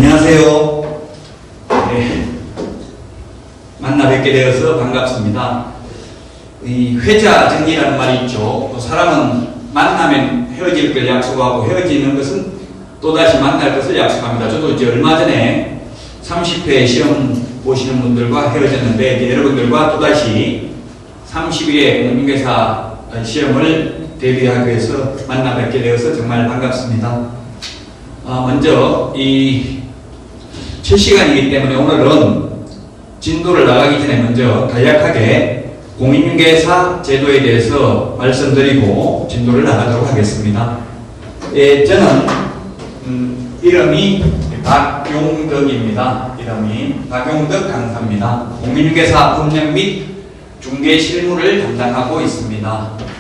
안녕하세요. 네, 만나 뵙게 되어서 반갑습니다. 이 회자정리라는 말이 있죠. 또 사람은 만나면 헤어질 걸 약속하고 헤어지는 것은 또다시 만날 것을 약속합니다. 저도 이제 얼마 전에 30회 시험 보시는 분들과 헤어졌는데 이제 여러분들과 또다시 31회 공인중개사 시험을 대비하기 위해서 만나 뵙게 되어서 정말 반갑습니다. 먼저 이 첫 시간이기 때문에 오늘은 진도를 나가기 전에 먼저 간략하게 공인중개사 제도에 대해서 말씀드리고 진도를 나가도록 하겠습니다. 저는 이름이 박용덕입니다. 이름이 박용덕 강사입니다. 공인중개사 법령 및 중개 실무를 담당하고 있습니다.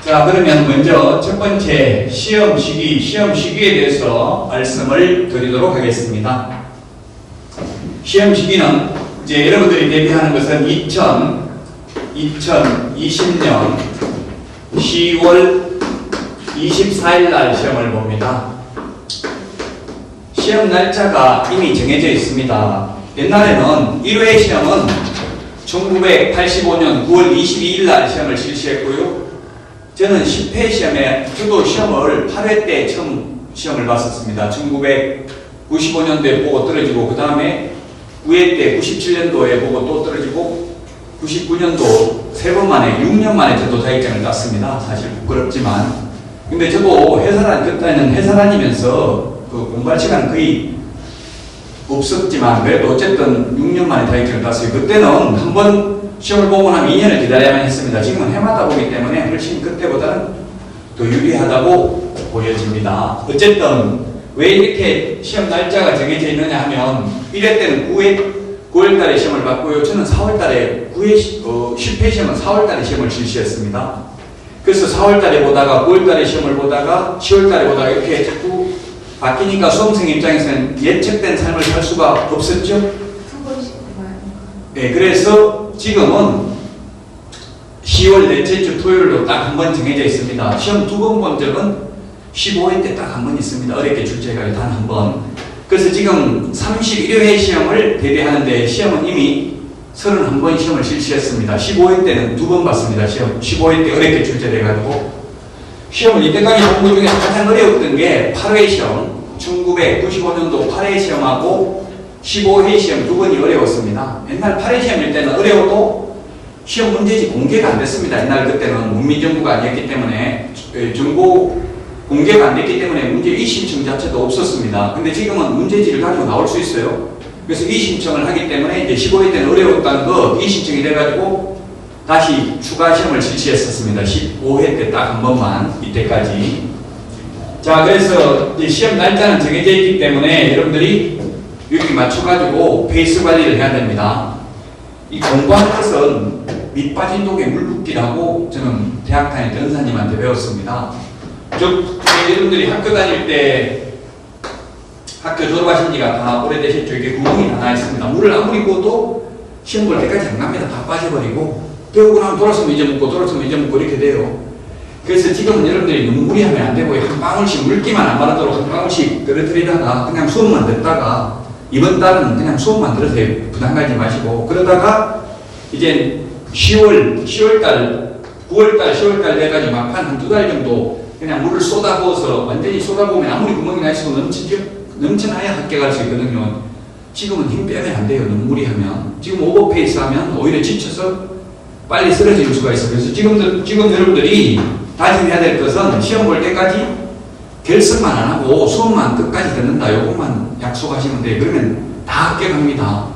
자, 그러면 먼저 첫 번째 시험 시기에 대해서 말씀을 드리도록 하겠습니다. 시험 시기는 이제 여러분들이 대비하는 것은 2020년 10월 24일 날 시험을 봅니다. 시험 날짜가 이미 정해져 있습니다. 옛날에는 1회 시험은 1985년 9월 22일 날 시험을 실시했고요. 저는 10회 시험에, 저도 시험을 8회 때 처음 시험을 봤었습니다. 1995년도에 보고 떨어지고, 그 다음에 9회 때 97년도에 보고 또 떨어지고, 99년도 3번 만에, 6년 만에 저도 자격증을 땄습니다. 사실 부끄럽지만. 근데 저도 그때는 회사 다니면서 공부할 시간 거의 없었지만, 그래도 어쨌든 6년 만에 자격증을 땄어요. 그때는 한번 시험을 보고 나면 2년을 기다려야만 했습니다. 지금은 해마다 보기 때문에 훨씬 그때보다는 더 유리하다고 보여집니다. 어쨌든 왜 이렇게 시험 날짜가 정해져 있느냐 하면 1회 때는 9월 달에 시험을 봤고요. 저는 4월 달에 10회 시험은 4월 달에 시험을 실시했습니다. 그래서 4월 달에 보다가 9월 달에 시험을 보다가 10월 달에 보다가 이렇게 자꾸 바뀌니까 수험생 입장에서는 예측된 삶을 살 수가 없었죠. 네, 그래서 지금은 10월 넷째 주 토요일로 딱 한 번 정해져 있습니다. 시험 2번 본 적은 15회 때 딱 한 번 있습니다. 어렵게 출제가 단 한 번. 그래서 지금 31회 시험을 대비하는데 시험은 이미 31번 시험을 실시했습니다. 15회 때는 2번 봤습니다. 시험 15회 때 어렵게 출제돼가지고 시험을 이때까지 본 것 중에 가장 어려웠던 게 8회 시험, 1995년도 8회 시험하고 15회 시험 2번이 어려웠습니다. 옛날 8회 시험일 때는 어려워도 시험 문제지 공개가 안 됐습니다. 옛날 그때는 문민정부가 아니었기 때문에 정보 공개가 안 됐기 때문에 문제 이신청 자체도 없었습니다. 근데 지금은 문제지를 가지고 나올 수 있어요. 그래서 이신청을 하기 때문에 이제 15회 때는 어려웠다는 거 이신청이 돼가지고 다시 추가 시험을 실시했었습니다. 15회 때 딱 한 번만 이때까지. 자, 그래서 이제 시험 날짜는 정해져 있기 때문에 여러분들이 여기 맞춰가지고 페이스 관리를 해야 됩니다. 이 공부하는 것은 밑 빠진 독에 물 붓기라고 저는 대학 다닐 때 은사님한테 배웠습니다. 여러분들이 학교 다닐 때 학교 졸업하신 지가 다 오래되셨죠. 이게 구멍이 하나 있습니다. 물을 아무리 부어도 시험 볼 때까지 안 갑니다. 다 빠져버리고 배우고 나면 돌아서면 잊어먹고 이렇게 돼요. 그래서 지금은 여러분들이 너무 무리하면 안 되고 한 방울씩 물기만 안 마르도록 한 방울씩 떨어뜨리다가 그냥 수업만 듣다가 이번 달은 그냥 수업만 들으세요. 부담 가지 마시고. 그러다가 이제 9월달, 10월달 돼가지고 막판 한 2달 정도 그냥 물을 쏟아부어서 완전히 쏟아부으면 아무리 구멍이 나 있어도 넘쳐나야 학교 갈 수 있거든요. 지금은 힘 빼면 안 돼요. 너무 무리하면. 지금 오버페이스 하면 오히려 지쳐서 빨리 쓰러질 수가 있어요. 그래서 지금 여러분들이 다짐해야 될 것은 시험 볼 때까지 결석만 안 하고 수업만 끝까지 듣는다. 요것만 약속하시면 돼요. 그러면 다 합격합니다.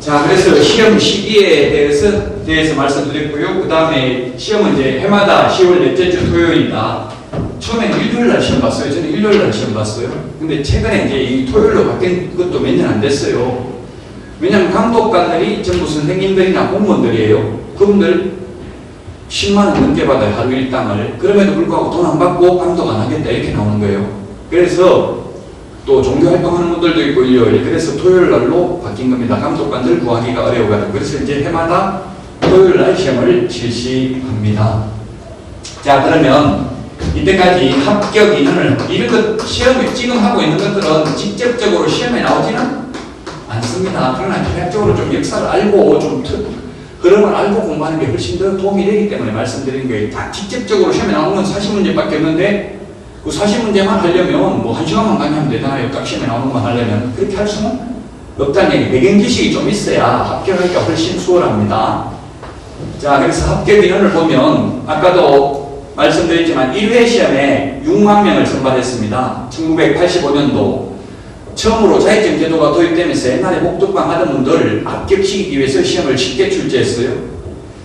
자, 그래서 시험 시기에 대해서 말씀드렸고요. 그 다음에 시험은 이제 해마다 10월 넷째 주 토요일이다. 처음에는 일요일날 시험 봤어요. 저는 일요일날 시험 봤어요. 근데 최근에 이제 이 토요일로 바뀐 것도 몇 년 안 됐어요. 왜냐면 감독관들이 전부 선생님들이나 공무원들이에요. 그분들 10만원 넘게 받아요. 하루 일당을. 그럼에도 불구하고 돈 안 받고 감독 안 하겠다 이렇게 나오는 거예요. 그래서 또 종교활동하는 분들도 있고 일요일. 그래서 토요일 날로 바뀐 겁니다. 감독관들 구하기가 어려워가지고. 그래서 이제 해마다 토요일 날 시험을 실시합니다. 자, 그러면 이때까지 합격 인원을 이런 것 시험에 지금 하고 있는 것들은 직접적으로 시험에 나오지는 않습니다. 그러나 대략적으로 좀 역사를 알고 좀 흐름을 알고 공부하는 게 훨씬 더 도움이 되기 때문에 말씀드린 거예요. 다 직접적으로 시험에 나오는 건 40문제밖에 없는데 그 40문제만 하려면 뭐 1시간만 강의하면 되잖아요. 딱 시험에 나오는 것만 하려면. 그렇게 할 수는 없다는 얘기. 배경 지식이 좀 있어야 합격하기가 훨씬 수월합니다. 자, 그래서 합격 인원을 보면 아까도 말씀드렸지만 1회 시험에 6만 명을 선발했습니다. 1985년도 처음으로 자격증 제도가 도입되면서 옛날에 목독방 하던 분들 합격시키기 위해서 시험을 쉽게 출제했어요.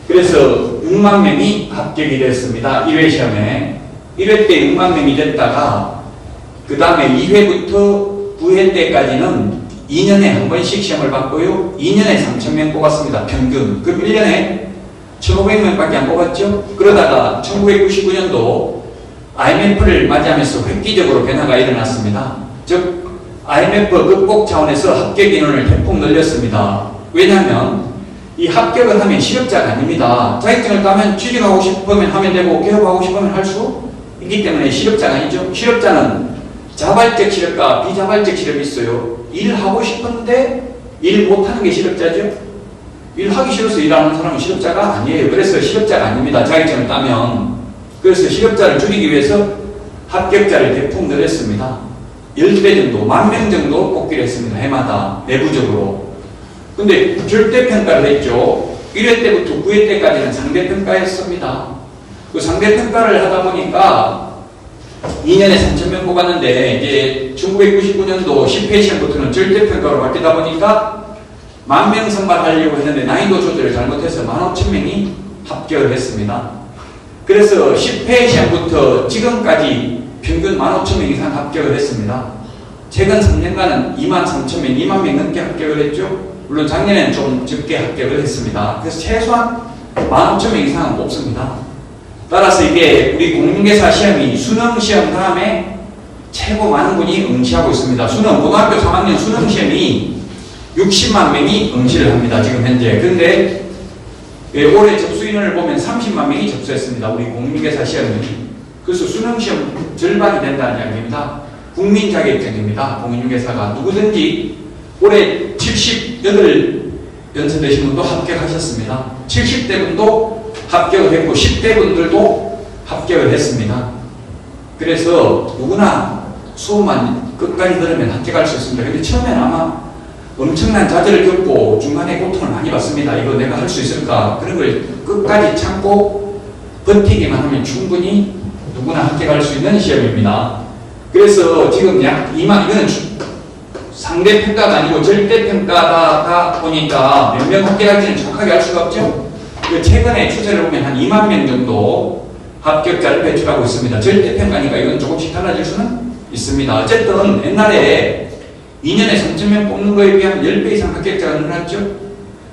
그래서 6만 명이 합격이 됐습니다. 1회 시험에. 1회 때 6만 명이 됐다가 그 다음에 2회부터 9회 때까지는 2년에 한 번씩 시험을 받고요. 2년에 3,000명 뽑았습니다. 평균. 그럼 1년에 1,500명밖에 안 뽑았죠. 그러다가 1999년도 IMF를 맞이하면서 획기적으로 변화가 일어났습니다. 즉 IMF 극복 차원에서 합격 인원을 대폭 늘렸습니다. 왜냐하면 이 합격을 하면 실업자가 아닙니다. 자격증을 따면 취직하고 싶으면 하면 되고 개업하고 싶으면 할 수 있기 때문에 실업자가 아니죠. 실업자는 자발적 실업과 비자발적 실업이 있어요. 일하고 싶은데 일 못하는 게 실업자죠. 일하기 싫어서 일하는 사람은 실업자가 아니에요. 그래서 실업자가 아닙니다. 자격증을 따면. 그래서 실업자를 줄이기 위해서 합격자를 대폭 늘렸습니다. 10배 정도, 10,000명 정도 뽑기로 했습니다. 해마다 내부적으로. 근데 절대평가를 했죠. 1회 때부터 9회 때까지는 상대평가였습니다. 그 상대평가를 하다 보니까 2년에 3,000명 뽑았는데 이제 1999년도 10회 시험부터는 절대평가로 바뀌다 보니까 10,000명 선발하려고 했는데 난이도 조절을 잘못해서 15,000명이 합격을 했습니다. 그래서 10회 시험부터 지금까지 평균 15,000명 이상 합격을 했습니다. 최근 3년간은 23,000명, 2만 명 넘게 합격을 했죠. 물론 작년에는 좀 적게 합격을 했습니다. 그래서 최소한 15,000명 이상은 뽑습니다. 따라서 이게 우리 공인중개사 시험이 수능 시험 다음에 최고 많은 분이 응시하고 있습니다. 수능, 고등학교 3학년 수능 시험이 60만 명이 응시를 합니다. 지금 현재. 그런데 올해 접수 인원을 보면 30만 명이 접수했습니다. 우리 공인중개사 시험이. 그래서 수능시험 절반이 된다는 이야기입니다. 국민 자격증입니다. 공인중개사가 누구든지 올해 78연세 되신 분도 합격하셨습니다. 70대 분도 합격을 했고 10대 분들도 합격을 했습니다. 그래서 누구나 수업만 끝까지 들으면 합격할 수 있습니다. 근데 처음엔 아마 엄청난 좌절을 겪고 중간에 고통을 많이 받습니다. 이거 내가 할 수 있을까? 그런 걸 끝까지 참고 버티기만 하면 충분히 누구나 합격할 수 있는 시험입니다. 그래서 지금 약 2만, 이거는 상대평가가 아니고 절대평가다 보니까 몇 명 합격할지는 정확하게 알 수가 없죠. 최근에 추세를 보면 한 2만 명 정도 합격자를 배출하고 있습니다. 절대평가니까 이건 조금씩 달라질 수는 있습니다. 어쨌든 옛날에 2년에 3,000명 뽑는 거에 비하면 10배 이상 합격자가 늘어났죠.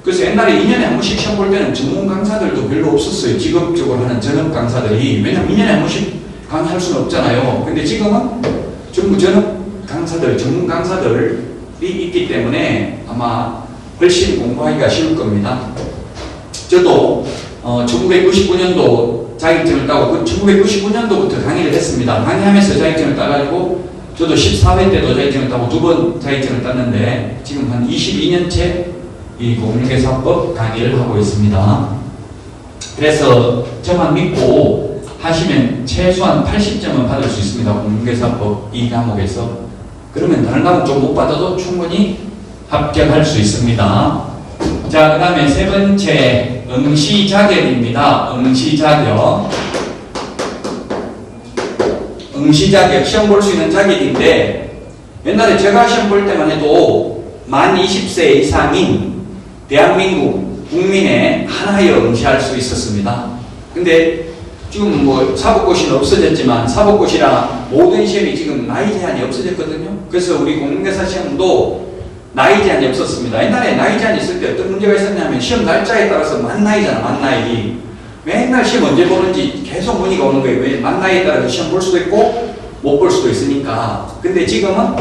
그래서 옛날에 2년에 한 번씩 시험 볼 때는 전문 강사들도 별로 없었어요. 직업적으로 하는 전업 강사들이. 왜냐면 2년에 한 번씩 강의할 수는 없잖아요. 근데 지금은 전부 전업 강사들, 전문 강사들이 있기 때문에 아마 훨씬 공부하기가 쉬울 겁니다. 저도 1999년도 자격증을 따고 1999년도부터 강의를 했습니다. 강의하면서 자격증을 따가지고 저도 14회 때도 자격증을 따고 2번 자격증을 땄는데 지금 한 22년째 이 공인중개사법 강의를 하고 있습니다. 그래서 저만 믿고 하시면 최소한 80점은 받을 수 있습니다. 공인중개사법 이 과목에서. 그러면 다른 과목 좀 못 받아도 충분히 합격할 수 있습니다. 자, 그 다음에 세 번째 응시자격입니다. 응시자격. 응시자격, 시험 볼 수 있는 자격인데 옛날에 제가 시험 볼 때만 해도 만 20세 이상인 대한민국 국민에 하나여 응시할 수 있었습니다. 근데 지금 뭐 사법고시는 없어졌지만 사법고시랑 모든 시험이 지금 나이 제한이 없어졌거든요. 그래서 우리 공인중개사 시험도 나이 제한이 없었습니다. 옛날에 나이 제한이 있을 때 어떤 문제가 있었냐면 시험 날짜에 따라서 만 나이잖아, 만 나이. 맨날 시험 언제 보는지 계속 문의가 오는 거예요. 왜? 만 나이에 따라서 시험 볼 수도 있고 못 볼 수도 있으니까. 근데 지금은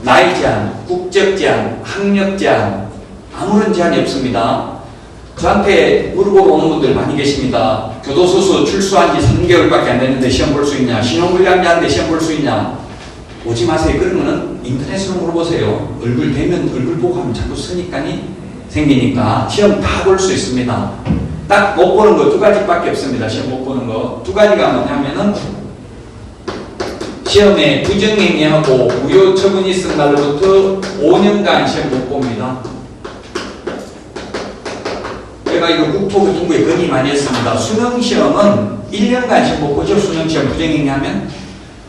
나이 제한, 국적 제한, 학력 제한 아무런 제한이 없습니다. 저한테 물어보러 오는 분들 많이 계십니다. 교도소서 출소한 지 3개월밖에 안 됐는데 시험 볼 수 있냐? 신용불량자인데 시험 볼 수 있냐? 오지 마세요. 그런 거는 인터넷으로 물어보세요. 얼굴 대면 얼굴 보고 하면 자꾸 쓰니까니 생기니까 시험 다 볼 수 있습니다. 딱 못 보는 거 2가지밖에 없습니다. 시험 못 보는 거 2가지가 뭐냐면은 시험에 부정행위하고 무효 처분이 있은 날로부터 5년간 시험 못 봅니다. 제가 이거 국토교통부에 건의 많이 했습니다. 수능시험은 1년간 시험 못 보죠. 수능시험 부정행위하면.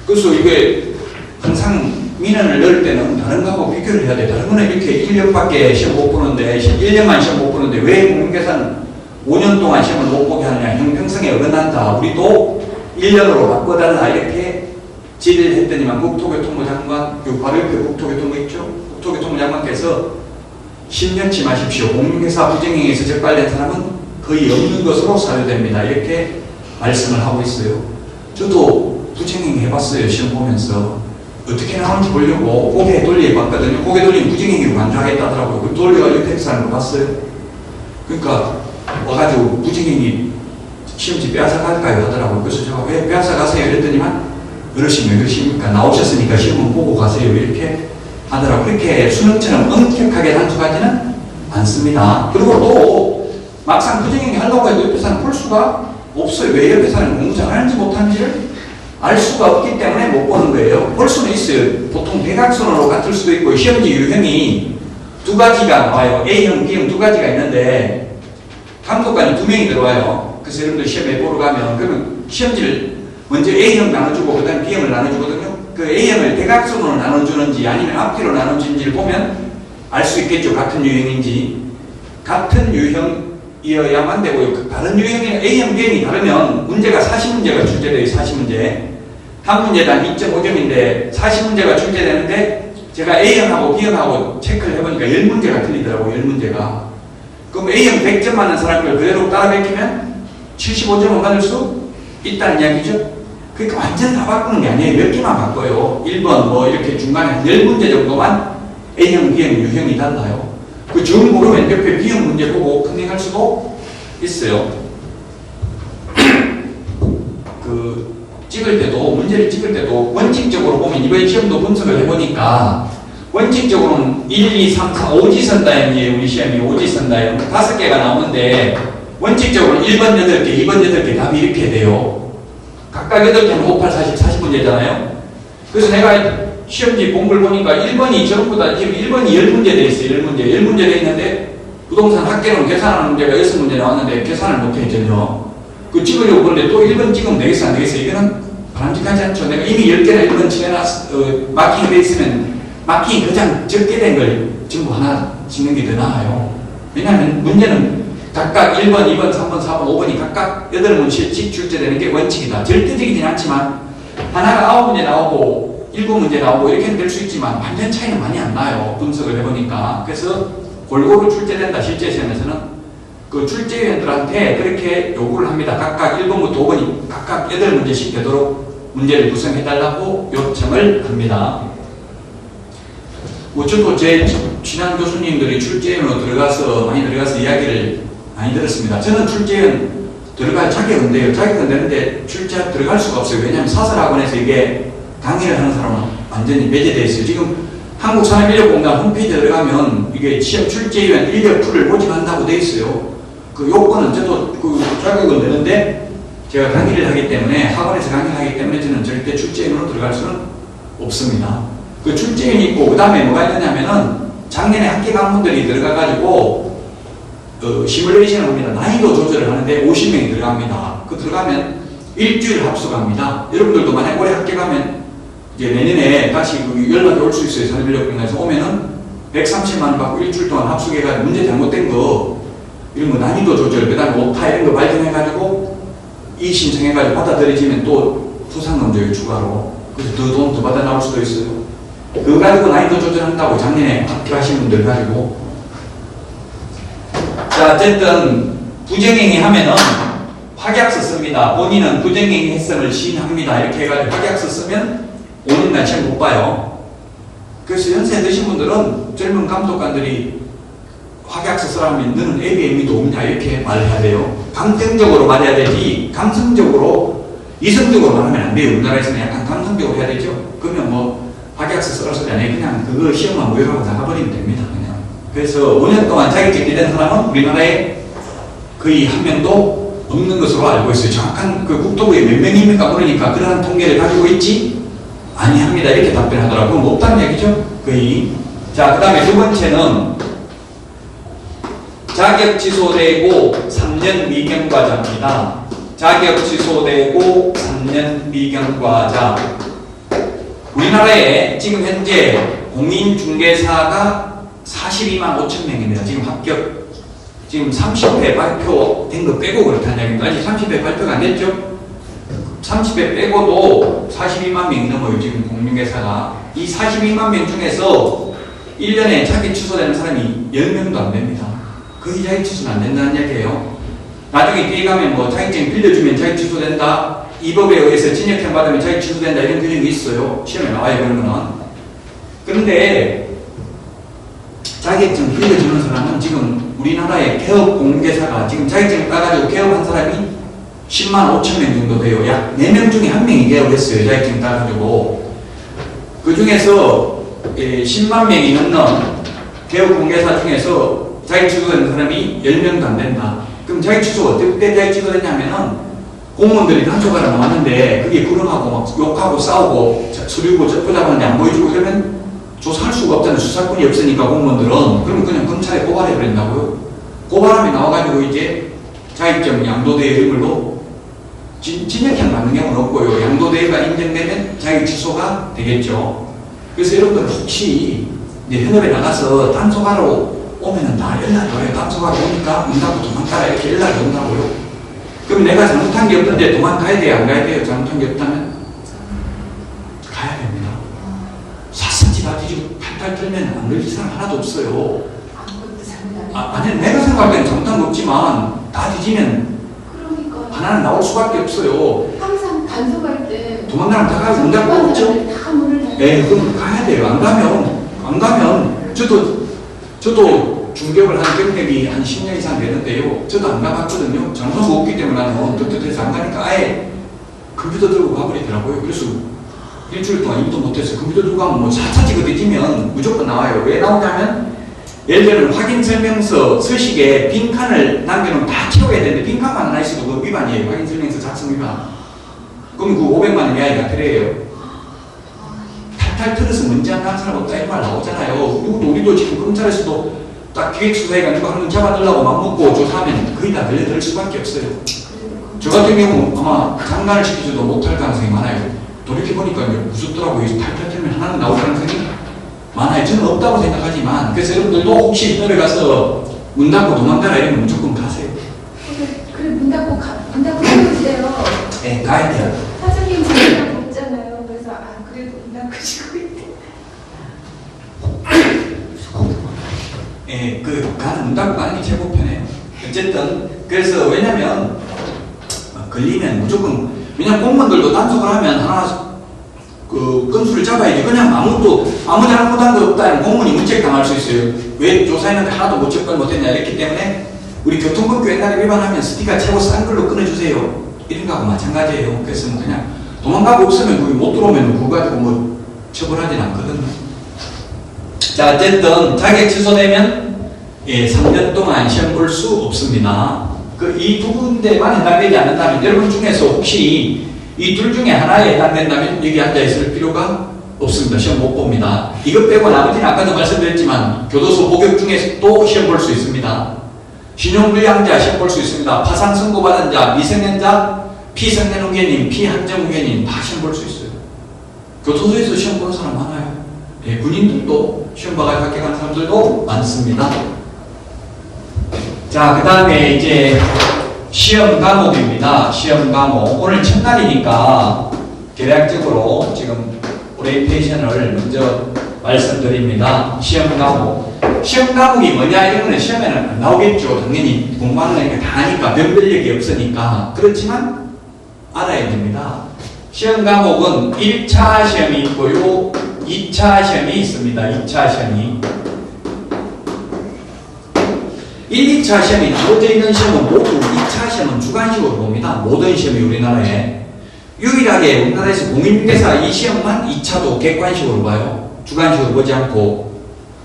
그래서 이게 항상 민원을 넣을 때는 다른 거하고 비교를 해야 돼. 다른 거는 이렇게 1년밖에 시험 못 보는데 1년만 시험 못 보는데 왜 공인계산 5년 동안 시험을 못 보게 하느냐. 형평성에 어긋난다. 우리도 1년으로 바꿔달라. 이렇게 질의를 했더니만 국토교통부 장관, 바로 옆에 국토교통부 있죠? 국토교통부 장관께서 10년치 마십시오. 공인회사 부정행위에서 적발된 사람은 거의 없는 것으로 사유됩니다. 이렇게 말씀을 하고 있어요. 저도 부정행위 해봤어요. 시험 보면서. 어떻게 나오는지 보려고 고개 돌려봤거든요. 고개 돌리면 부정행위로 간주하겠다더라고요. 그걸 돌려가지고 택시하는 거 봤어요. 그러니까 와가지고 부정행위 시험지 빼앗아갈까요? 하더라고요. 그래서 제가 왜 빼앗아가세요? 이랬더니만 어르신 왜 그러십니까? 나오셨으니까 시험은 보고 가세요. 이렇게 하더라고요. 그렇게 수능처럼 엄격하게 단속하지는 않습니다. 그리고 또 막상 부정행위 하려고 해도 옆에 사람 볼 수가 없어요. 왜 옆에 사람이 공부 잘하는지 못하는지를 알 수가 없기 때문에 못 보는 거예요. 볼 수는 있어요. 보통 대각선으로 같을 수도 있고 시험지 유형이 2가지가 나와요. A형, B형 2가지가 있는데 감독관이 2명이 들어와요. 그래서 여러분들 시험에 보러 가면 그러면 시험지를 먼저 A형 나눠주고 그 다음에 B형을 나눠주거든요. 그 A형을 대각선으로 나눠주는지 아니면 앞뒤로 나눠주는지를 보면 알 수 있겠죠. 같은 유형인지. 같은 유형이어야만 되고요. 다른 유형이 A형, B형이 다르면 문제가 40문제가 출제돼요. 40문제. 한 문제당 2.5점인데 40문제가 출제되는데 제가 A형하고 B형하고 체크를 해보니까 10문제가 틀리더라고요. 10문제가. 그럼 A형 100점 맞는 사람을 그대로 따라 베끼면 75점은 받을 수 있다는 이야기죠. 그러니까 완전 다 바꾸는 게 아니에요. 몇 개만 바꿔요. 1번 뭐 이렇게 중간에 10문제 정도만 A형, B형, 유형이 달라요. 그 정 모르면 옆에 B형 문제 보고 컨닝할 수도 있어요. 찍을 때도, 문제를 찍을 때도 원칙적으로 보면 이번 시험도 분석을 해보니까 원칙적으로는 1, 2, 3, 4, 5지선다형이에요. 우리 시험이 5지선다형 5개가 나오는데 원칙적으로 1번 8개, 2번 8개 답이 이렇게 돼요. 각각 8개는 5, 8, 40, 40문제잖아요. 그래서 내가 시험지 본걸 보니까 1번이 전부 다 지금 1번이 10문제 돼 있어요. 10문제 돼 있는데 부동산 학계론 계산하는 문제가 6문제 나왔는데 계산을 못해 전혀. 그 찍으려고 그러는데 또 1번 찍으면 되겠어 안 되겠어? 이거는 바람직하지 않죠. 내가 이미 10개나 1번 마킹이 돼 있으면 마킹이 가장 적게 된 걸 전부 하나 찍는 게 더 나아요. 왜냐하면 문제는 각각 1번, 2번, 3번, 4번, 5번이 각각 8문제씩 출제되는 게 원칙이다. 절대적이진 않지만 하나가 9문제 나오고 7문제 나오고 이렇게 될 수 있지만 완전 차이는 많이 안 나요. 분석을 해보니까. 그래서 골고루 출제된다. 실제 시험에서는. 그 출제위원들한테 그렇게 요구를 합니다. 각각 1번부터 5번이 각각 8문제씩 되도록 문제를 구성해달라고 요청을 합니다. 뭐 저도 제 친한 교수님들이 출제위원으로 많이 들어가서 이야기를 많이 들었습니다. 저는 출제위원 들어갈 자격은 돼요. 자격은 되는데 출제 들어갈 수가 없어요. 왜냐하면 사설학원에서 이게 강의를 하는 사람은 완전히 배제되어 있어요. 지금 한국산업인력공단 홈페이지에 들어가면 이게 시험 출제위원 인력 풀을 모집한다고 되어 있어요. 그 요건은 저도 그 자격은 되는데 제가 강의를 하기 때문에 학원에서 강의를 하기 때문에 저는 절대 출제인으로 들어갈 수는 없습니다. 그 출제인이 있고 그 다음에 뭐가 있느냐면은 작년에 학계 강문들이 들어가가지고 시뮬레이션을 합니다. 난이도 조절을 하는데 50명이 들어갑니다. 그 들어가면 일주일 합숙합니다. 여러분들도 만약 올해 학계 가면 이제 내년에 다시 연락이 올 수 있어요. 산업인력공단에서 오면은 130만 원 받고 일주일 동안 합숙해가지고 문제 잘못된 거 이런 거 난이도 조절, 그 다음에 오타 이런 거 발견해가지고 이 신청해가지고 받아들여지면 또 부상금 줘요, 추가로. 그래서 더 돈 더 받아 나올 수도 있어요. 그거 가지고 난이도 조절한다고 작년에 합격하신 분들 가지고. 자, 어쨌든 부정행위 하면은 확약서 씁니다. 본인은 부정행위 했음을 시인합니다. 이렇게 해가지고 확약서 쓰면 5년간 시험 못 봐요. 그래서 연세 드신 분들은 젊은 감독관들이 확약서 쓰라면 너는 애비 의미도 없냐 이렇게 말해야 돼요. 감정적으로 말해야 되지 감성적으로 이성적으로 말하면 안 돼요. 우리나라에서는 약간 감성적으로 해야 되죠. 그러면 뭐 확약서 쓰라 소리 아니에요. 그냥 그거 시험만 모의하고 나가버리면 됩니다. 그냥. 그래서 5년 동안 자격증이 된 사람은 우리나라에 거의 한 명도 없는 것으로 알고 있어요. 정확한 그 국토부에 몇 명입니까 물으니까 그러한 통계를 가지고 있지 아니합니다. 이렇게 답변하더라고요. 그럼 없다는 얘기죠. 거의. 자, 그 다음에 두 번째는 자격 취소되고 3년 미경과자입니다. 자격 취소되고 3년 미경과자. 우리나라에 지금 현재 공인중개사가 42만 5천 명입니다. 지금 합격. 지금 30회 발표된 거 빼고 그렇다는 얘기입니다. 아직 30회 발표가 안 됐죠? 30회 빼고도 42만 명이 넘어요. 지금 공인중개사가. 이 42만 명 중에서 1년에 자격 취소되는 사람이 10명도 안 됩니다. 거의 자격 취소는 안 된다는 얘기예요. 나중에 뒤에 가면 뭐 자격증 빌려주면 자격 취소된다. 이 법에 의해서 진역형 받으면 자격 취소된다. 이런 규정이 있어요. 시험에 나와요. 그런 거는. 그런데 자격증 빌려주는 사람은 지금 우리나라의 개업 공개사가 지금 자격증을 따가지고 개업한 사람이 10만 5천 명 정도 돼요. 약 4명 중에 1명이 개업했어요. 자격증 따가지고. 그 중에서 10만 명이 넘는 개업 공개사 중에서 자격 취소되는 사람이 10명도 안 된다. 그럼 자격 취소가 어떻게 자격 취소됐냐면은 공무원들이 단속하러 나왔는데 그게 불응하고 막 욕하고 싸우고 서류고 접근하는데 안 보여주고 그러면 조사할 수가 없잖아요. 수사권이 없으니까 공무원들은. 그러면 그냥 검찰에 고발해버린다고요. 고발함이 나와가지고 이제 자격증 양도대회 이름으로 진역형 받는 경우는 없고요. 양도대회가 인정되면 자격 취소가 되겠죠. 그래서 여러분들 혹시 이제 현업에 나가서 단속하러 오면은 다 연락이 와요. 단속하러 오니까 문 닫고 도망가라 이렇게 연락이 온다고요. 그럼 내가 잘못한 게 없는데 도망가야 돼요? 안 가야 돼요? 잘못한 게 없다면? 가야 됩니다. 샅샅이 다 뒤지고 팔팔 털면 안 걸릴 사람 하나도 없어요. 아니 내가 생각할 때는 잘못한 거 없지만 다 뒤지면 하나는 나올 수밖에 없어요. 항상 단속할 때 도망가면 다 가고 문 닫고 없죠? 네, 그럼 가야 돼요. 안 가면 저도 중개업을 한 경력이 한 10년 이상 되는데요. 저도 안 가봤거든요. 장소가 없기 때문에 나는 떳떳해서 안 가니까 아예 컴퓨터 들고 가버리더라고요. 그래서 일주일 동안 일도 못해서 컴퓨터 들고 가면 뭐 샅샅이 그 뒤지면 무조건 나와요. 왜 나오냐면 예를 들면 확인설명서 서식에 빈칸을 남겨놓으면 다 채워야 되는데 빈칸만 하나 있어도 그 위반이에요. 확인설명서 작성 위반. 그럼 그 500만 원 이하가 필요해요. 탈탈 털어서 문제 안 나는 사람 없다 이런 말 나오잖아요. 우리도 지금 검찰에서도 딱 기획수사회가 누가 하는 잡아달라고 맘먹고 조사하면 거의 다 걸려들 수밖에 없어요. 저 같은 경우 아마 장난을 시키지도 못할 가능성이 많아요. 돌이켜보니까 무섭더라고요. 탈탈 털면 하나는 나올 가능성이 많아요. 저는 없다고 생각하지만 그래서 여러분들도 혹시 인터넷 가서 문 닫고 도망가라 이러면 무조건 가세요. 그래 문 닫고 가보세요. 네, 가야 돼요. 사장님 문이라고 없잖아요. 그래서 그래도 문 닫고 지고 있대. 예, 가는 문 닫고 가는 게 최고 편해요. 어쨌든 그래서 왜냐면 걸리면 무조건 왜냐면 공무원들도 단속을 하면 하나 그 건수를 잡아야지. 그냥 아무 잘못한 거 없다 하면 공무원이 문책 당할 수 있어요. 왜 조사했는데 하나도 못 접근 못했냐 이랬기 때문에 우리 교통법규 옛날에 위반하면 스티커 최고 싼 걸로 끊어주세요. 이런 거하고 마찬가지예요. 그래서 그냥 도망가고 없으면 거기 못 들어오면 그거 가지고 뭐 처벌하진 않거든요. 자, 어쨌든 자격 취소되면 3년 동안 시험 볼 수 없습니다. 이 두 군데만 해당되지 않는다면 여러분 중에서 혹시 이 둘 중에 하나에 해당된다면 여기 앉아있을 필요가 없습니다. 시험 못 봅니다. 이것 빼고 나머지는 아까도 말씀드렸지만 교도소 복역 중에서 또 시험 볼 수 있습니다. 신용불량자 시험 볼 수 있습니다. 파상 선고받은 자, 미성년자, 피성년 후견인, 피한정 후견인 다 시험 볼 수 있어요. 교도소에서 시험 보는 사람 많아요. 예, 군인들도 시험 봐가지고 합격하는 사람들도 많습니다. 자, 그 다음에 이제 시험 과목입니다. 시험 과목. 오늘 첫날이니까 계략적으로 지금 오리엔테이션을 먼저 말씀드립니다. 시험 과목. 시험 과목이 뭐냐 이런 거는 시험에는 안 나오겠죠. 당연히 공부하는 애가 다 하니까 변별력이 없으니까. 그렇지만 알아야 됩니다. 시험 과목은 1차 시험이 있고요. 2차 시험이 있습니다. 2차 시험이. 1, 2차 시험이 나눠져 있는 시험은 모두 2차 시험은 주관식으로 봅니다. 모든 시험이 우리나라에. 유일하게 우리나라에서 공인중개사 이 시험만 2차도 객관식으로 봐요. 주관식으로 보지 않고.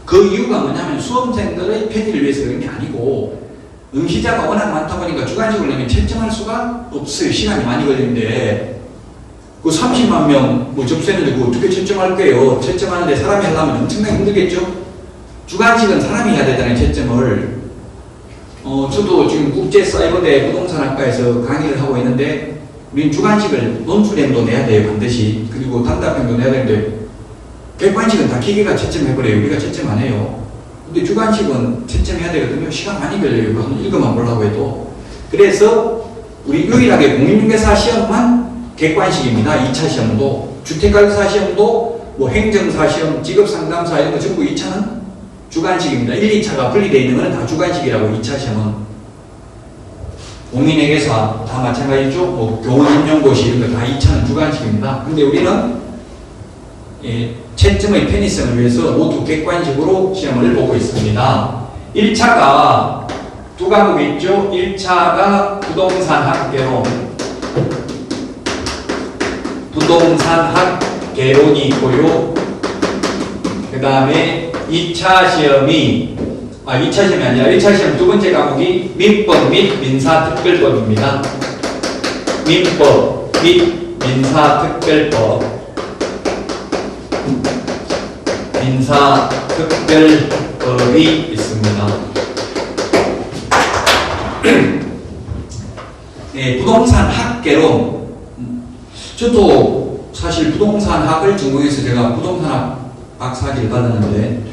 그 이유가 뭐냐면 수험생들의 편의를 위해서 그런 게 아니고 응시자가 워낙 많다 보니까 주관식으로 내면 채점할 수가 없어요. 시간이 많이 걸리는데 그 30만 명 뭐 접수했는데 그거 어떻게 채점할 거예요? 채점하는데 사람이 하려면 엄청나게 힘들겠죠? 주관식은 사람이 해야 되잖아요. 채점을. 저도 지금 국제사이버대 부동산학과에서 강의를 하고 있는데 우리는 주관식을 논술형도 내야 돼요. 반드시. 그리고 단답형도 내야 되는데 객관식은 다 기계가 채점해버려요. 우리가 채점 안 해요. 근데 주관식은 채점해야 되거든요. 시간 많이 걸려요. 그거 한번 읽어만 보려고 해도. 그래서 우리 유일하게 공인중개사 시험만 객관식입니다. 2차 시험도. 주택관리사 시험도 뭐 행정사 시험, 직업상담사 이런 거 전부 2차는 주관식입니다. 1, 2차가 분리되어 있는 것은 다 주관식이라고 2차 시험은. 공인회계사 다 마찬가지죠. 뭐 교원임용고시 이런 거 다 2차는 주관식입니다. 근데 우리는 채점의 편의성을 위해서 모두 객관식으로 시험을 보고 있습니다. 1차가 두 과목이 있죠. 1차가 부동산학개론, 부동산학개론이 있고요. 그 다음에 2차 시험이 2차 시험이 아니라 1차 시험 두 번째 과목이 민법 및 민사특별법입니다. 민법 및 민사특별법, 민사특별법이 있습니다. 네, 부동산학개론. 저도 사실 부동산학을 전공해서 제가 부동산학 박사학위를 받았는데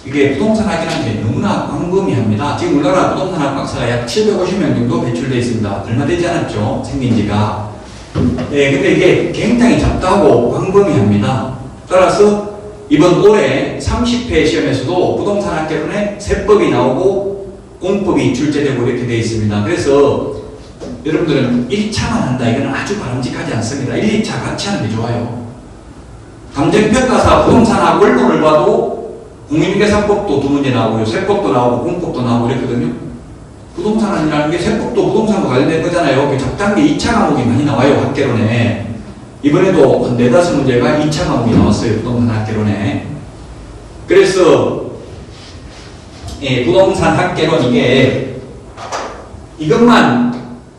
이게 부동산학이라는 게 너무나 광범위합니다. 지금 우리나라 부동산학 박사가 약 750명 정도 배출되어 있습니다. 얼마 되지 않았죠? 생긴 지가. 네, 근데 이게 굉장히 잡다하고 광범위합니다. 따라서 이번 올해 30회 시험에서도 부동산학개론에 세법이 나오고 공법이 출제되고 이렇게 되어 있습니다. 그래서 여러분들은 1차만 한다. 이건 아주 바람직하지 않습니다. 1, 2차 같이 하는 게 좋아요. 감정평가사 부동산학 원론을 봐도 공인중개사법도 두 문제 나오고요. 세법도 나오고 공법도 나오고 이랬거든요. 부동산이라는 게 세법도 부동산과 관련된 거잖아요. 작단계 2차 과목이 많이 나와요. 학개론에. 이번에도 한 4-5문제가 2차 과목이 나왔어요. 부동산학개론에. 그래서 부동산학개론 이것만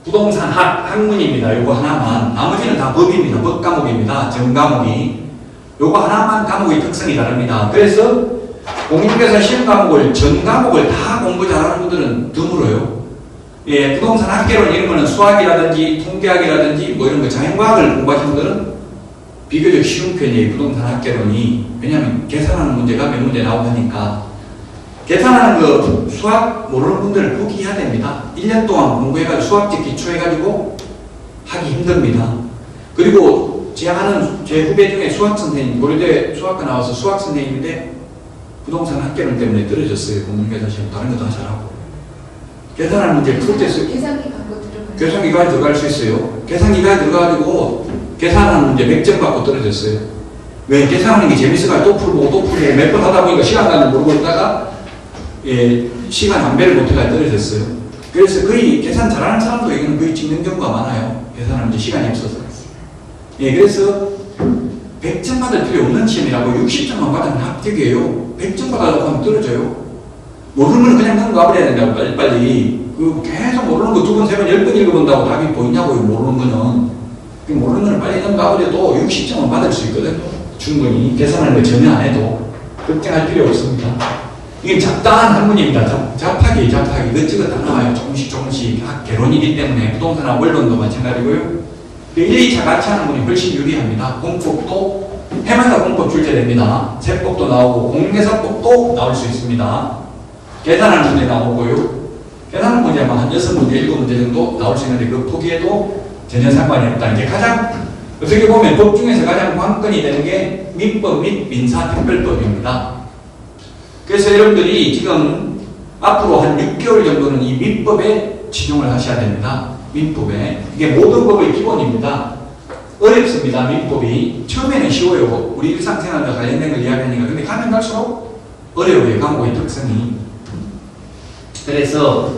부동산학 학문입니다. 요거 하나만. 나머지는 다 법입니다. 법 과목입니다. 전 과목이. 요거 하나만 과목의 특성이 다릅니다. 그래서 공인중개사 시험 과목을 전 과목을 다 공부 잘하는 분들은 드물어요. 부동산 학개론 이런 거는 수학이라든지 통계학이라든지 뭐 이런 거 자연과학을 공부하시는 분들은 비교적 쉬운 편이에요. 부동산 학개론이. 왜냐하면 계산하는 문제가 몇 문제 나오고 하니까. 계산하는 거 수학 모르는 분들은 포기해야 됩니다. 1년 동안 공부해가지고 수학적 기초해가지고 하기 힘듭니다. 그리고 제 후배 중에 수학 선생님, 고려대 수학과 나와서 수학 선생님인데 부동산 학개론 때문에 떨어졌어요. 공인중개사 시험. 다른 거 다 잘하고. 계산하는 문제 풀 때 계산기 갖고 들어가요. 계산기가 들어갈 수 있어요. 계산기가 들어가지고 계산하는 문제 100점 받고 떨어졌어요. 왜? 계산하는 게 재밌어가지고 또 풀고 또 풀고 몇 번 하다 보니까 시간 가는 모르고 있다가 시간 안배를 못해가지고 떨어졌어요. 그래서 거의 계산 잘하는 사람도 이거는 거의 찍는 경우가 많아요. 계산하는 문제 시간이 없어서. 그래서 100점 받을 필요 없는 시험이라고 60점만 받으면 합격이에요. 100점 받아도 하면 떨어져요. 모르는 건 그냥 넘어가버려야 된다고 빨리빨리. 계속 모르는 거 2번, 3번, 10번 읽어본다고 답이 보이냐고요. 모르는 거는. 모르는 거는 빨리 넘어가버려도 60점은 받을 수 있거든요. 충분히. 계산하는 거 전혀 안 해도. 걱정할 필요 없습니다. 이게 잡다한 학문입니다. 잡하기. 이것저것 다 나와요. 조금씩 학개론이기 때문에 부동산학 원론도 마찬가지고요. 1, 2차 같이 하는 분이 훨씬 유리합니다. 공법도 해마다 공법 출제됩니다. 세법도 나오고 공인중개사법도 나올 수 있습니다. 계산하는 문제 나오고요. 계산하는 문제 아마 한 6문제, 7문제 정도 나올 수 있는데 그 포기해도 전혀 상관이 없다. 이제 가장 어떻게 보면 법 중에서 가장 관건이 되는 게 민법 및 민사특별법입니다. 그래서 여러분들이 지금 앞으로 한 6개월 정도는 이 민법에 집중을 하셔야 됩니다. 민법에. 이게 모든 법의 기본입니다. 어렵습니다. 민법이. 처음에는 쉬워요. 우리 일상생활과 관련된 걸 이야기하니까. 근데 가면 갈수록 어려워요. 과목의 특성이. 그래서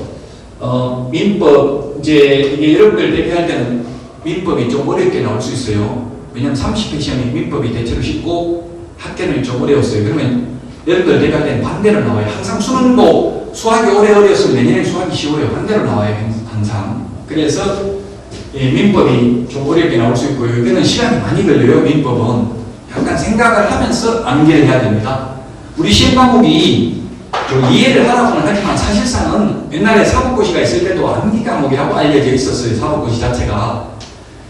민법 이제 이게 여러분들 대비할 때는 민법이 좀 어렵게 나올 수 있어요. 왜냐면 30회 시험이 민법이 대체로 쉽고 학교는 좀 어려웠어요. 그러면 여러분들 대비할 때는 반대로 나와요. 항상 수능도 수학이 오래 어려웠으면 내년에 수학이 쉬워요. 반대로 나와요. 항상. 그래서 민법이 좀 어렵게 나올 수 있고요. 여기는 시간이 많이 걸려요. 민법은 약간 생각을 하면서 암기를 해야 됩니다. 우리 시험 과목이 이해를 하라고는 하지만 사실상은 옛날에 사법고시가 있을 때도 암기 과목이라고 알려져 있었어요. 사법고시 자체가.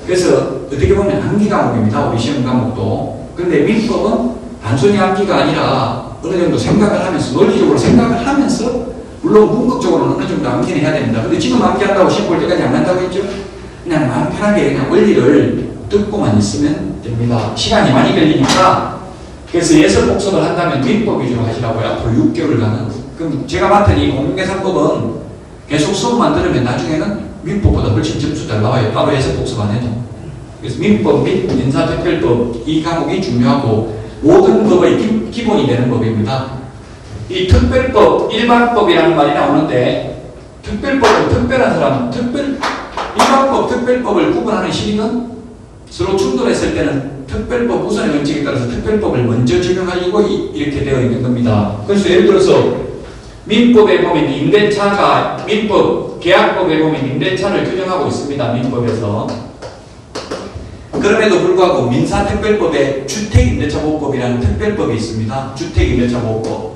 그래서 어떻게 보면 암기 과목입니다. 우리 시험 과목도. 그런데 민법은 단순히 암기가 아니라 어느 정도 생각을 하면서 논리적으로 생각을 하면서 물론 궁극적으로는 어느 정도 암기는 해야 됩니다. 근데 지금 암기한다고 시험 볼 때까지 안 한다고 했죠? 그냥 마음 편하게 그냥 원리를 듣고만 있으면 됩니다. 시간이 많이 걸리니까. 그래서 예설 복습을 한다면 민법 위주로 하시라고요. 앞으로 6개월간은. 그럼 제가 맡은 이 공인계산법은 계속 수업만 들으면 나중에는 민법보다 훨씬 점수 잘 나와요. 따로 예설 복습 안 해도. 그래서 민법 및 인사특별법 이 과목이 중요하고 모든 법의 기본이 되는 법입니다. 이 특별법, 일반법이라는 말이 나오는데 특별법은 특별한 사람, 일반법, 특별법을 구분하는 시기는 서로 충돌했을 때는 특별법 우선의 원칙에 따라서 특별법을 먼저 적용하려고 이렇게 되어 있는 겁니다. 그래서 예를 들어서 민법에 보면 임대차가 민법, 계약법에 보면 임대차를 규정하고 있습니다. 민법에서. 그럼에도 불구하고 민사특별법에 주택임대차보호법이라는 특별법이 있습니다. 주택임대차보호법.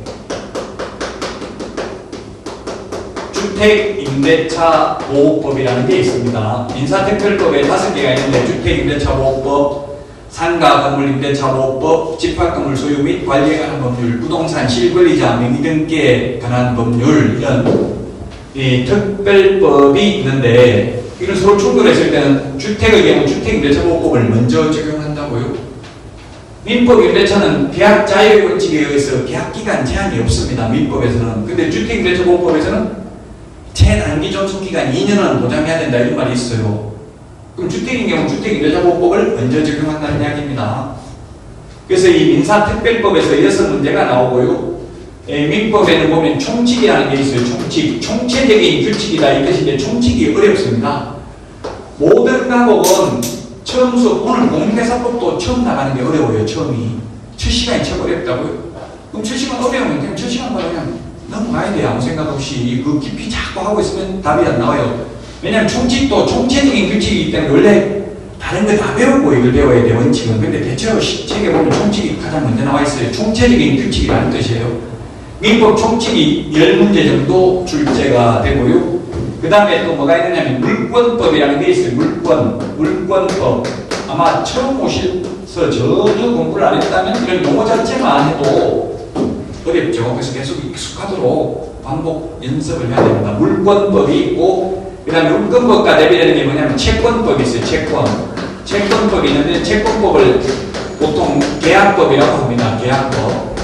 주택임대차보호법이라는 게 있습니다. 민사특별법에 5개가 있는데 주택임대차보호법, 상가건물임대차보호법, 집합건물 소유 및 관리에 관한 법률, 부동산 실권리자 명의 등기에 관한 법률 이런 특별법이 있는데 이런 서로 충돌했을 때는 주택의 경우 주택임대차보호법을 먼저 적용한다고요. 민법 임대차는 계약 자유의 원칙에 의해서 계약기간 제한이 없습니다. 민법에서는. 근데 주택임대차보호법에서는 최단기 존속기간 2년은 보장해야 된다 이런 말이 있어요. 그럼 주택인 경우 주택임대차보호법을 먼저 적용한다는 이야기입니다. 그래서 이 민사특별법에서 6문제가 나오고요. 민법에는 보면 총칙이라는 게 있어요. 총칙. 총체적인 규칙이다 이 뜻인데 총칙이 어렵습니다. 모든 과목은 처음 수업, 오늘 공인계산법도 처음 나가는 게 어려워요. 처음이. 첫 시간이 참 어렵다고요. 그럼 첫 시간 어려우면 그냥 첫 시간 그냥 넘어가야 돼요. 아무 생각 없이. 그 깊이 자꾸 하고 있으면 답이 안 나와요. 왜냐하면 총칙도 총체적인 규칙이기 때문에 원래 다른 거 다 배우고 이걸 배워야 돼요. 원칙은. 근데 대체로 책에 보면 총칙이 가장 먼저 나와 있어요. 총체적인 규칙이라는 뜻이에요. 민법 총칙이 10문제 정도 출제가 되고요. 그 다음에 또 뭐가 있느냐면 물권법이라는 게 있어요. 물권법. 아마 처음 오셔서 전혀 공부를 안 했다면 이런 용어 자체만 해도 어렵죠. 그래서 계속 익숙하도록 반복 연습을 해야 됩니다. 물권법이 있고 그 다음에 물권법과 대비되는 게 뭐냐면 채권법이 있어요. 채권법이 있는데 채권법을 보통 계약법이라고 합니다. 계약법.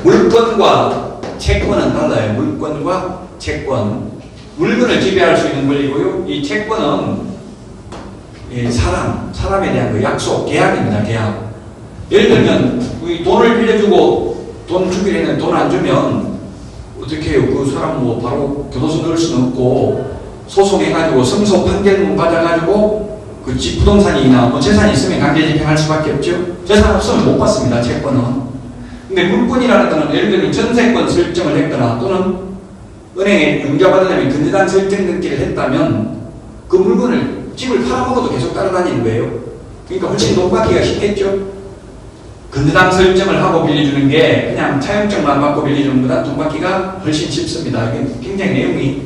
물권과 채권은 달라요. 물권과 채권. 물건을 지배할 수 있는 권리고요. 이 채권은 사람에 대한 그 약속, 계약입니다. 계약. 예를 들면 돈을 빌려주고 돈 주기로 했는데 돈 안 주면 어떻게 해요? 그 사람 뭐 바로 교도소 넣을 수는 없고 소송해가지고 승소 판결문 받아가지고 그 집 부동산이나 뭐 재산이 있으면 강제집행할 수밖에 없죠. 재산 없으면 못 받습니다. 채권은. 근데 물권이라는 것은 예를 들면 전세권 설정을 했거나 또는 은행에 융자받으려면 근저당 설정 등기를 했다면 그 물건을 집을 팔아먹어도 계속 따라다니는 거예요. 그러니까 훨씬 돈 받기가 쉽겠죠. 근저당 설정을 하고 빌려주는 게 그냥 차용증만 받고 빌려주는 것보다 돈 받기가 훨씬 쉽습니다. 이게 굉장히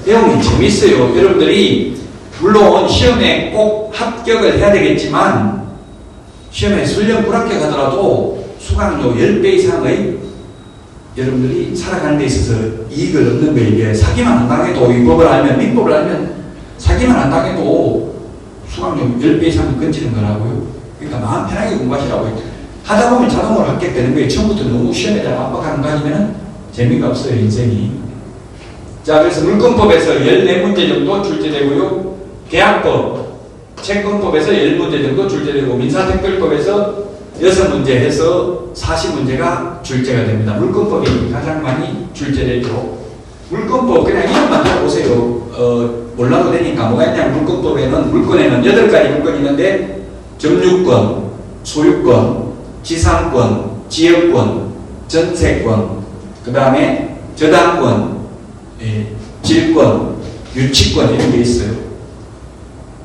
내용이 재밌어요. 여러분들이 물론 시험에 꼭 합격을 해야 되겠지만 시험에 설령 불합격하더라도 수강료 10배 이상의 여러분들이 살아가는 데 있어서 이익을 얻는 거예요. 이게 사기만 안 당해도 이 법을 알면 민법을 알면 사기만 안 당해도 수강료 10배 이상은 건지는 거라고요. 그러니까 마음 편하게 공부하시라고요. 하다 보면 자동으로 합격되는 거예요. 처음부터 너무 시험에다가 압박하는 거 아니면 재미가 없어요. 인생이. 자, 그래서 물권법에서 14문제 정도 출제되고요. 계약법, 채권법에서 10문제 정도 출제되고 민사특별법에서 6문제 해서 40문제가 출제가 됩니다. 물권법이 가장 많이 출제되죠. 물권법 그냥 이름만 들어보세요. 몰라도 되니까. 뭐가 있냐면 물권법에는, 물권에는 8가지 물권이 있는데 점유권, 소유권, 지상권, 지역권, 전세권, 그 다음에 저당권, 질권, 유치권 이런 게 있어요.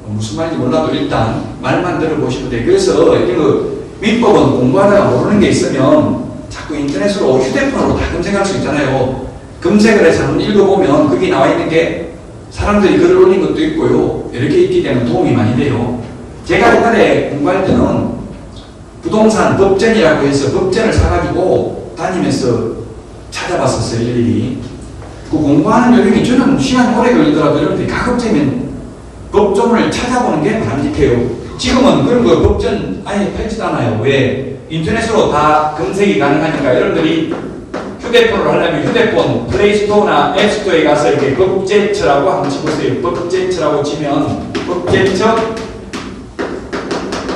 무슨 말인지 몰라도 일단 말만 들어보시면 돼요. 그래서 그 민법은 공부하다가 모르는 게 있으면 자꾸 인터넷으로 휴대폰으로 다 검색할 수 있잖아요. 검색을 해서 한번 읽어보면 거기 나와 있는 게 사람들이 글을 올린 것도 있고요. 이렇게 있기 때문에 도움이 많이 돼요. 제가 옛날에 공부할 때는 부동산 법전이라고 해서 법전을 사가지고 다니면서 찾아봤었어요. 일일이. 그 공부하는 요령이 저는 시간이 오래 걸리더라도 여러분들이 가급적이면 법조문을 찾아보는 게 바람직해요. 지금은 그런 거 법전 아예 팔지도 않아요. 왜? 인터넷으로 다 검색이 가능하니까 여러분들이 휴대폰으로 하려면 휴대폰 플레이스토어나 앱스토어에 가서 이렇게 법제처라고 한번 치보세요. 법제처라고 치면 법제처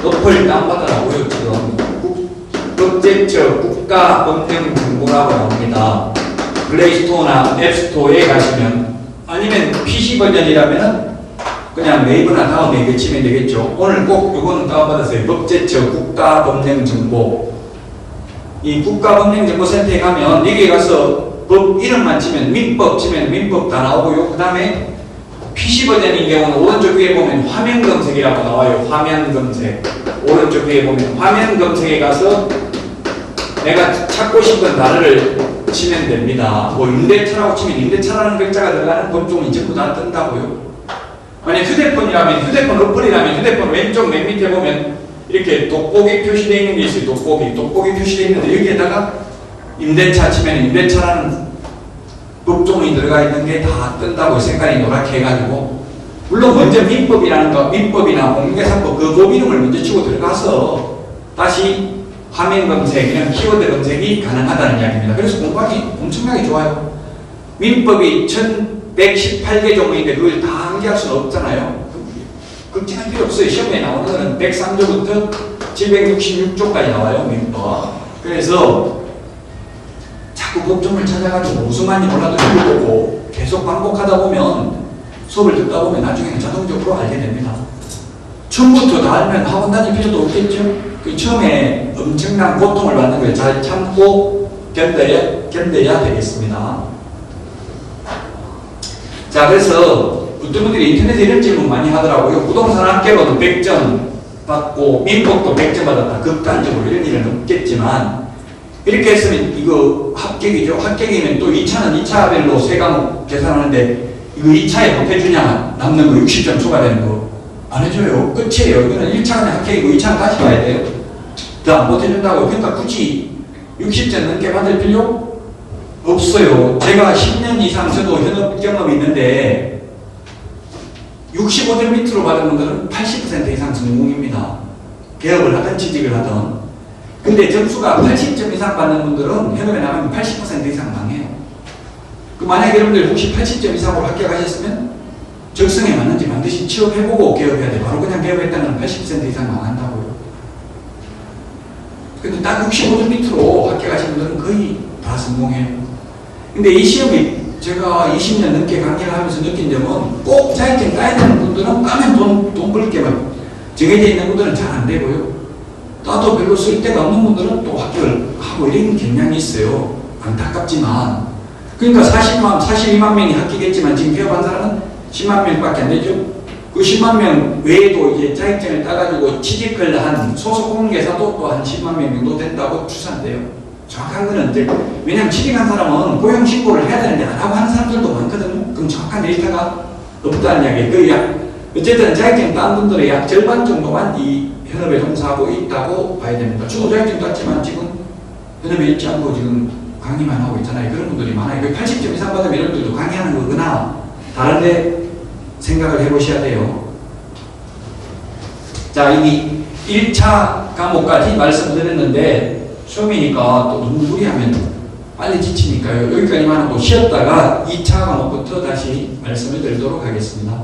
어플 다운받아라고요. 지금 법제처 국가법령정보라고 나옵니다. 플레이스토어나 앱스토어에 가시면, 아니면 PC 버전이라면 그냥 네이버나 다음에 이거 치면 되겠죠. 오늘 꼭 이거는 다운받았어요. 법제처 국가법령정보. 이 국가법령정보센터에 가면 여기에 가서 법 이름만 치면 민법 치면 민법 다 나오고요. 그 다음에 PC 버전인 경우는 오른쪽 위에 보면 화면 검색이라고 나와요. 화면 검색. 오른쪽 위에 보면 화면 검색에 가서 내가 찾고 싶은 단어를 치면 됩니다. 뭐 임대차라고 치면 임대차라는 글자가 들어가는 법조문이 전부 다 뜬다고요. 만약 휴대폰이라면, 휴대폰 어플이라면 휴대폰 왼쪽 맨 밑에 보면 이렇게 돋보기 표시되어 있는 게 있어요. 돋보기 표시되어 있는데 여기에다가 임대차 치면 임대차라는 법조문이 들어가 있는 게 다 뜬다고, 색깔이 노랗게 해가지고. 물론 먼저 민법이라는 거, 민법이나 공개사법 그 법 이름을 먼저 치고 들어가서 다시 화면 검색, 이런 키워드 검색이 가능하다는 이야기입니다. 그래서 공부하기 엄청나게 좋아요. 민법이 1118개 조문인데 그걸 다 암기할 수는 없잖아요. 걱정할 필요 없어요. 시험에 나오는 거는 103조부터 766조까지 나와요. 민법. 그래서 자꾸 법조문을 찾아가지고 무슨 말인지 몰라도 읽어보고 계속 반복하다 보면, 수업을 듣다 보면 나중에는 자동적으로 알게 됩니다. 처음부터 다 알면 학원 다닐 필요도 없겠죠. 그 처음에 엄청난 고통을 받는 걸 잘 참고 견뎌야 되겠습니다. 자, 그래서 어떤 분들이 인터넷에 이런 질문 많이 하더라고요. 부동산 합계로도 100점 받고 민법도 100점 받았다. 극단적으로 이런 일은 없겠지만, 이렇게 했으면 이거 합격이죠. 합격이면 또 2차는 2차별로 세 과목 계산하는데 이거 2차에 못해주냐? 남는 거 60점 추가되는 거 안 해줘요. 끝이에요. 이거는 1차는 합격이고 2차는 다시 봐야 돼요. 더 안 못해준다고. 그러니까 굳이 60점 넘게 받을 필요 없어요. 제가 10년 이상 저도 현업 경험이 있는데 65점 밑으로 받은 분들은 80% 이상 성공입니다. 개업을 하든 취직을 하든. 근데 점수가 80점 이상 받는 분들은 현업에 나가면 80% 이상 망해요. 그 만약에 여러분들 혹시 80점 이상으로 합격하셨으면 적성에 맞는지 반드시 취업해보고 개업해야 돼. 바로 그냥 개업했다면 80% 이상 망한다고요. 근데 딱 65점 밑으로 합격하신 분들은 거의 다 성공해요. 근데 이 시험이 제가 20년 넘게 강의를 하면서 느낀 점은 꼭 자격증 따야 되는 분들은 따면 돈 벌게 막 정해져 있는 분들은 잘 안 되고요. 따도 별로 쓸 데가 없는 분들은 또 합격을 하고 이런 경향이 있어요. 안타깝지만. 그러니까 42만 명이 합격했지만 지금 개업한 사람은 10만 명밖에 안 되죠. 그 10만 명 외에도 이제 자격증을 따가지고 취직을 한 소속 공개사도 또 한 10만 명 정도 된다고 추산돼요. 정확한 거는 이제, 왜냐면 취직한 사람은 고용 신고를 해야 되는데 안 하고 하는 사람들도 많거든요. 그럼 정확한 데이터가 없다는 이야기예요. 그 약, 어쨌든 자격증 딴 분들의 약 절반 정도만 이 현업에 종사하고 있다고 봐야 됩니다. 저도 자격증 땄지만 지금 현업에 있지 않고 지금 강의만 하고 있잖아요. 그런 분들이 많아요. 80점 이상 받으면 이런 분들도 강의하는 거거나 다른데 생각을 해보셔야 돼요. 자, 여기 1차 과목까지 말씀드렸는데 시험이니까 또 너무 무리하면 빨리 지치니까요. 여기까지만 하고 쉬었다가 2차 과목부터 다시 말씀을 드리도록 하겠습니다.